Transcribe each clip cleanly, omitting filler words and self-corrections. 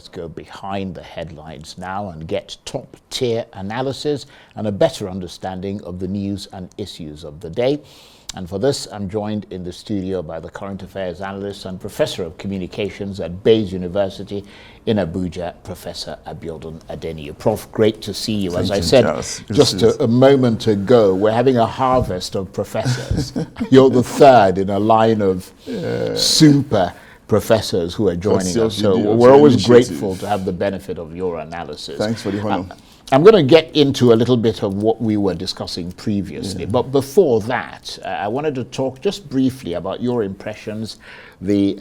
let's go behind the headlines now and get top-tier analysis and a better understanding of the news and issues of the day. And for this, I'm joined in the studio by the current affairs analyst and professor of communications at Bayes University in Abuja, Professor Adeniyi. Prof, great to see you. As I said just a moment ago, we're having a harvest of professors. You're the third in a line of super professors who are joining us. So we're always grateful to have the benefit of your analysis. Thanks for the honor. I'm going to get into a little bit of what we were discussing previously, but before that, I wanted to talk just briefly about your impressions, the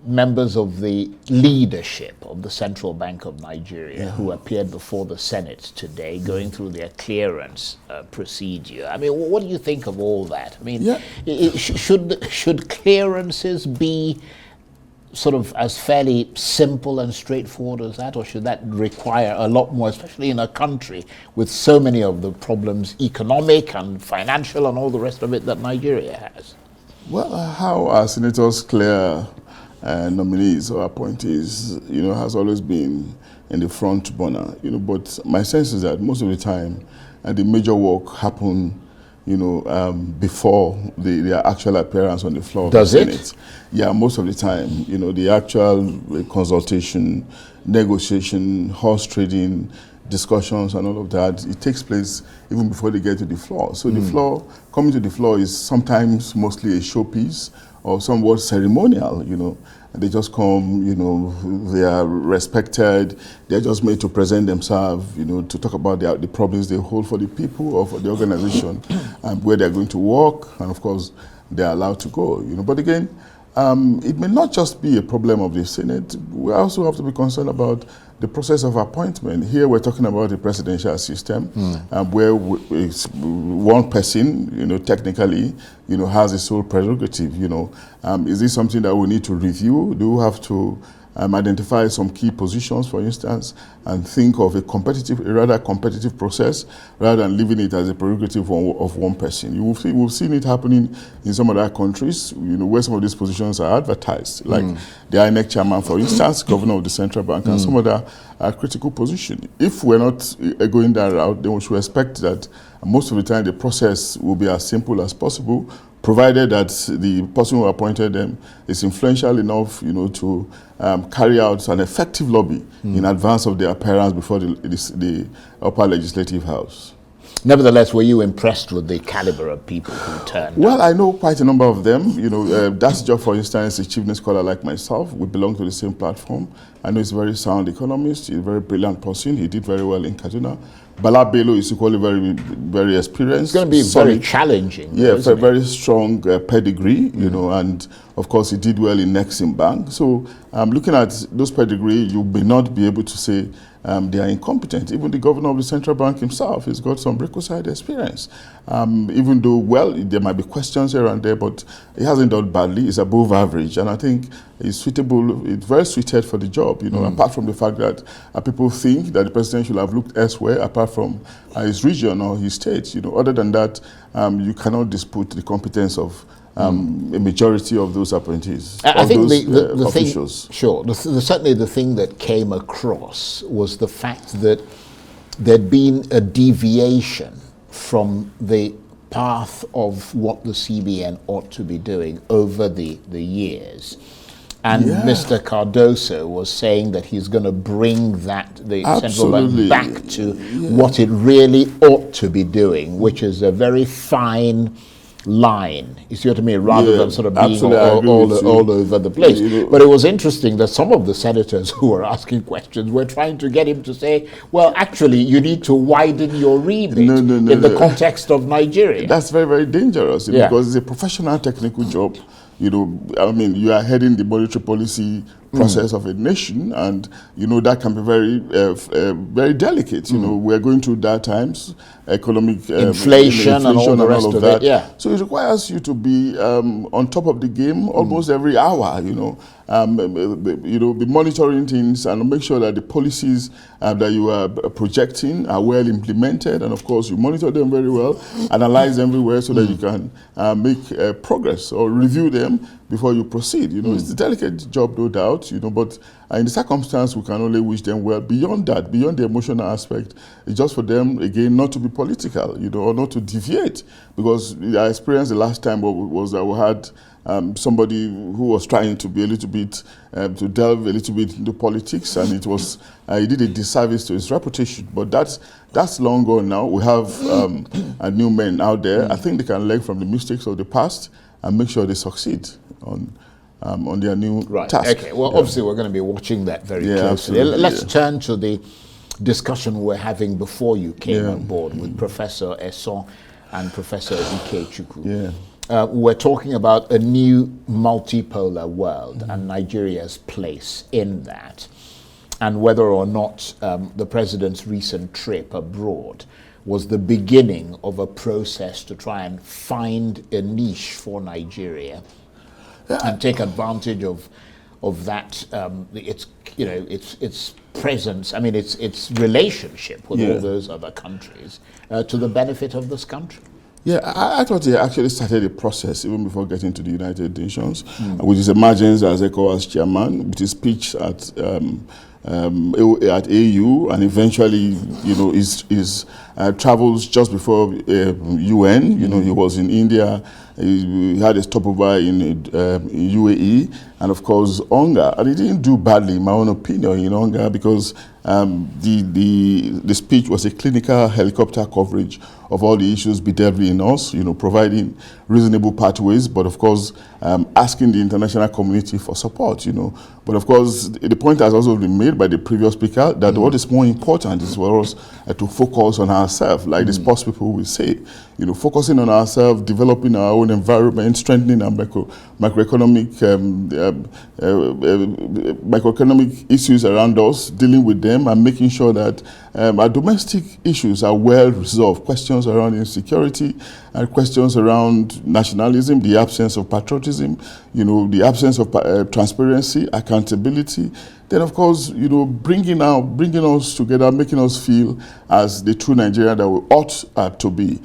members of the leadership of the Central Bank of Nigeria who appeared before the Senate today, going through their clearance procedure. I mean, what do you think of all that? I mean, should clearances be sort of as fairly simple and straightforward as that, or should that require a lot more, especially in a country with so many of the problems, economic and financial and all the rest of it, that Nigeria has? Well, how our senators clear nominees or appointees, has always been in the front burner, but my sense is that most of the time, the major work happen before their actual appearance on the floor of the Senate. Yeah, most of the time, the actual consultation, negotiation, horse trading, discussions and all of that, it takes place even before they get to the floor. So the floor, coming to the floor is sometimes mostly a showpiece or somewhat ceremonial, They just come, they are respected. They're just made to present themselves, to talk about the problems they hold for the people or for the organization and where they're going to work. And of course, they're allowed to go, But again, it may not just be a problem of the Senate. We also have to be concerned about the process of appointment. Here we're talking about the presidential system, where it's one person, technically, has a sole prerogative. Is this something that we need to review? Do we have to identify some key positions, for instance, and think of a rather competitive process, rather than leaving it as a prerogative of one person? We've seen it happening in some other countries, where some of these positions are advertised, like the INEC chairman, for instance, governor of the central bank, and some other critical position. If we're not going that route, then we should expect that most of the time the process will be as simple as possible, provided that the person who appointed them is influential enough, to carry out an effective lobby in advance of their appearance before the upper legislative house. Nevertheless, were you impressed with the caliber of people who turned Well, up? I know quite a number of them. That's job, for instance, a chief scholar like myself. We belong to the same platform. I know he's a very sound economist. He's a very brilliant person. He did very well in Kaduna. Bala Bello is equally very, very experienced. It's going to be very challenging. Yeah, a very strong pedigree, and of course he did well in Nexim Bank. So looking at those pedigree, you may not be able to say they are incompetent. Even the governor of the central bank himself has got some requisite experience. Even though, there might be questions here and there, but he hasn't done badly. He's above average, and I think he's suitable. It's very suited for the job. Apart from the fact that people think that the president should have looked elsewhere, apart from his region or his state. Other than that, you cannot dispute the competence of a majority of those appointees. I think the officials. Certainly the thing that came across was the fact that there'd been a deviation from the path of what the CBN ought to be doing over the years. And Mr. Cardoso was saying that he's going to bring the central bank back to what it really ought to be doing, which is a very fine line, you see what I mean, rather than sort of being all over the place. But it was interesting that some of the senators who were asking questions were trying to get him to say, well, actually, you need to widen your remit in the context of Nigeria. That's very, very dangerous because it's a professional technical job. You are heading the monetary policy process of a nation, and that can be very, very delicate. We're going through dark times, economic inflation and all the rest of that. Yeah. So it requires you to be on top of the game almost every hour. Be monitoring things and make sure that the policies that you are projecting are well implemented, and of course you monitor them very well, analyze them everywhere so that you can make progress or review them before you proceed. It's a delicate job, no doubt, but in the circumstance, we can only wish them well. Beyond that, beyond the emotional aspect, it's just for them, again, not to be political, or not to deviate. Because I experienced the last time was that we had somebody who was trying to be a little bit, to delve a little bit into politics, and it was, he did a disservice to his reputation. But that's long gone now. We have new men out there. I think they can learn from the mistakes of the past and make sure they succeed on their new task. Okay. Well, obviously, we're going to be watching that very closely. Absolutely. Let's turn to the discussion we're having before you came on board with Professor Esson and Professor Ikechukwu. We're talking about a new multipolar world and Nigeria's place in that, and whether or not the president's recent trip abroad was the beginning of a process to try and find a niche for Nigeria and take advantage of that, its presence, its relationship with all those other countries to the benefit of this country. Yeah, I thought he actually started a process even before getting to the United Nations, with his emergence as ECOWAS chairman, with his speech at AU, and eventually, his travels just before UN. He was in India. He had a stopover in UAE, and of course, Onga. And he didn't do badly, in my own opinion, in Onga, because the speech was a clinical helicopter coverage of all the issues bedeviling us, providing reasonable pathways, but of course, asking the international community for support, But of course, the point has also been made by the previous speaker that what is more important is for us to focus on ourselves, like the sports people will say, focusing on ourselves, developing our own environment, strengthening our macroeconomic issues around us, dealing with them, and making sure that our domestic issues are well resolved. Questions around insecurity, and questions around nationalism, the absence of patriotism, the absence of transparency, accountability. Then, of course, bringing us together, making us feel as the true Nigeria that we ought to be.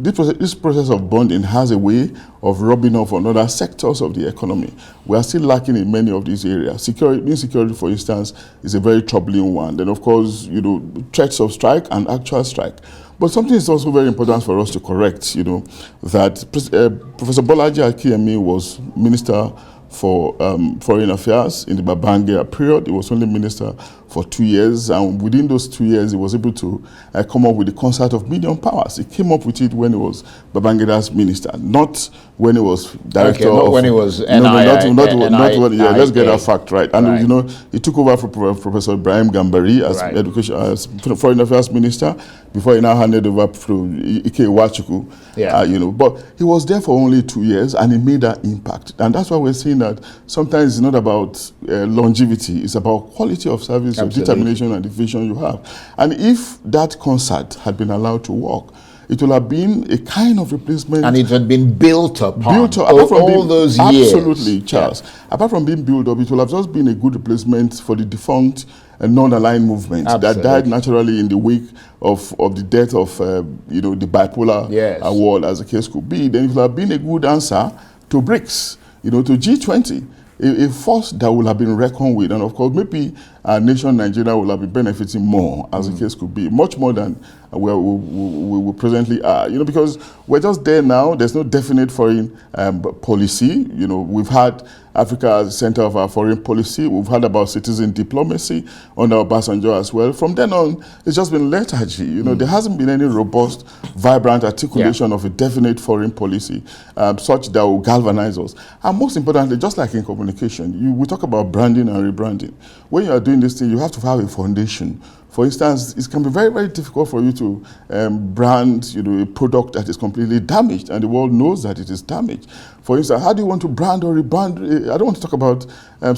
This process of bonding has a way of rubbing off on other sectors of the economy. We are still lacking in many of these areas. Insecurity, for instance, is a very troubling one. Then, of course, threats of strike and actual strike. But something is also very important for us to correct, that Professor Bolaji Akiyemi was Minister for Foreign Affairs in the Babangida period. He was only minister for 2 years, and within those 2 years, he was able to come up with the concept of medium powers. He came up with it when he was Babangida's minister, not when he was director. Not when he was let's get that fact right. And he took over from Professor Ibrahim Gambari as as Foreign Affairs Minister before he now handed over to Ike Iwachukwu. But he was there for only 2 years, and he made that impact. And that's why we're saying that sometimes it's not about longevity; it's about quality of service, of determination, and the vision you have. And if that concert had been allowed to work, it would have been a kind of replacement. And it had been built upon all those years. Absolutely, Charles. Apart from being built up, it would have just been a good replacement for the defunct non-aligned movement that died naturally in the wake of the death of the bipolar world, as the case could be. Then it would have been a good answer to BRICS, to G20. A force that will have been reckoned with, and of course maybe our nation Nigeria will have been benefiting more, as the case could be, much more than where we presently are. Because we're just there now. There's no definite foreign policy. We've had Africa as the center of our foreign policy. We've heard about citizen diplomacy under Obasanjo as well. From then on, it's just been lethargy. There hasn't been any robust, vibrant articulation of a definite foreign policy such that will galvanize us. And most importantly, just like in communication, we talk about branding and rebranding. When you are doing this thing, you have to have a foundation. For instance, it can be very, very difficult for you to brand a product that is completely damaged, and the world knows that it is damaged. For instance, how do you want to brand or rebrand? I don't want to talk about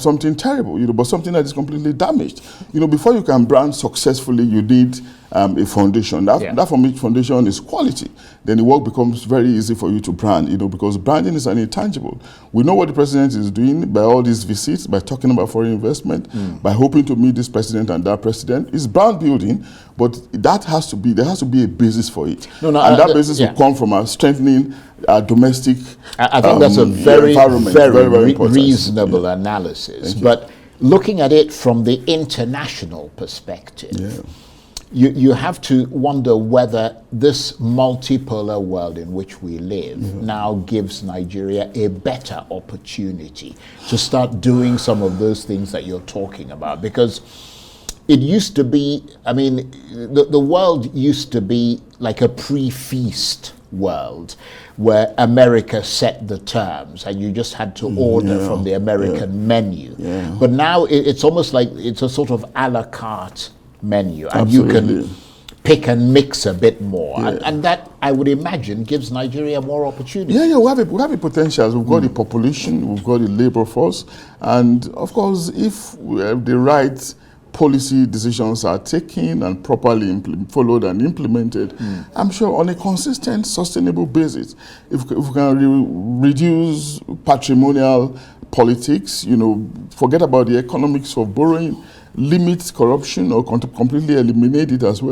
something terrible, but something that is completely damaged. Before you can brand successfully, you need a foundation. That foundation is quality. Then the work becomes very easy for you to brand, because branding is an intangible. We know what the president is doing by all these visits, by talking about foreign investment, by hoping to meet this president and that president. It's brand building, but there has to be a basis for it. And that basis will come from strengthening our domestic I think that's a very important. reasonable analysis. But looking at it from the international perspective, you have to wonder whether this multipolar world in which we live now gives Nigeria a better opportunity to start doing some of those things that you're talking about. Because it used to be, the world used to be like a pre-feast world where America set the terms and you just had to order from the American menu. But now it's almost like it's a sort of a la carte menu, and you can pick and mix a bit more, and that, I would imagine, gives Nigeria more opportunity. We have a potential. We've got the population, we've got the labor force, and of course, if the right policy decisions are taken and properly followed and implemented, I'm sure on a consistent, sustainable basis, if we can reduce patrimonial politics, forget about the economics of borrowing, limit corruption or completely eliminate it as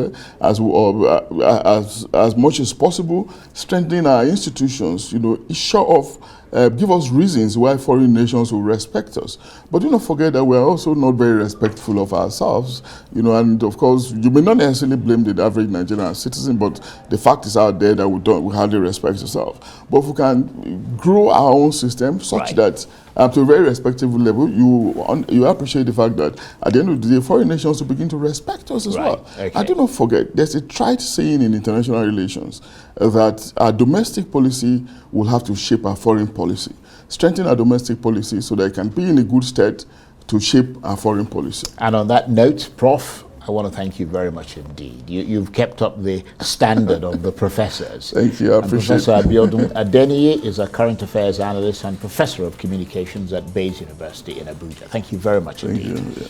much as possible, strengthen our institutions, give us reasons why foreign nations will respect us. But do not forget that we are also not very respectful of ourselves, and of course, you may not necessarily blame the average Nigerian citizen, but the fact is out there that we hardly respect ourselves. But if we can grow our own system such that to a very respectable level, you appreciate the fact that at the end of the day, foreign nations will begin to respect us as well. Okay. I do not forget, there's a trite saying in international relations that our domestic policy will have to shape our foreign policy. Strengthen our domestic policy so that it can be in a good stead to shape our foreign policy. And on that note, Prof, I want to thank you very much indeed. You've kept up the standard of the professors. Thank you, I appreciate it. Professor Adeniyi is a current affairs analyst and professor of communications at Bayes University in Abuja. Thank you very much indeed. Thank you.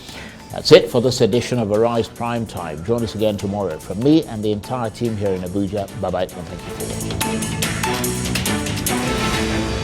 That's it for this edition of Arise Prime Time. Join us again tomorrow. From me and the entire team here in Abuja, bye-bye and thank you for watching.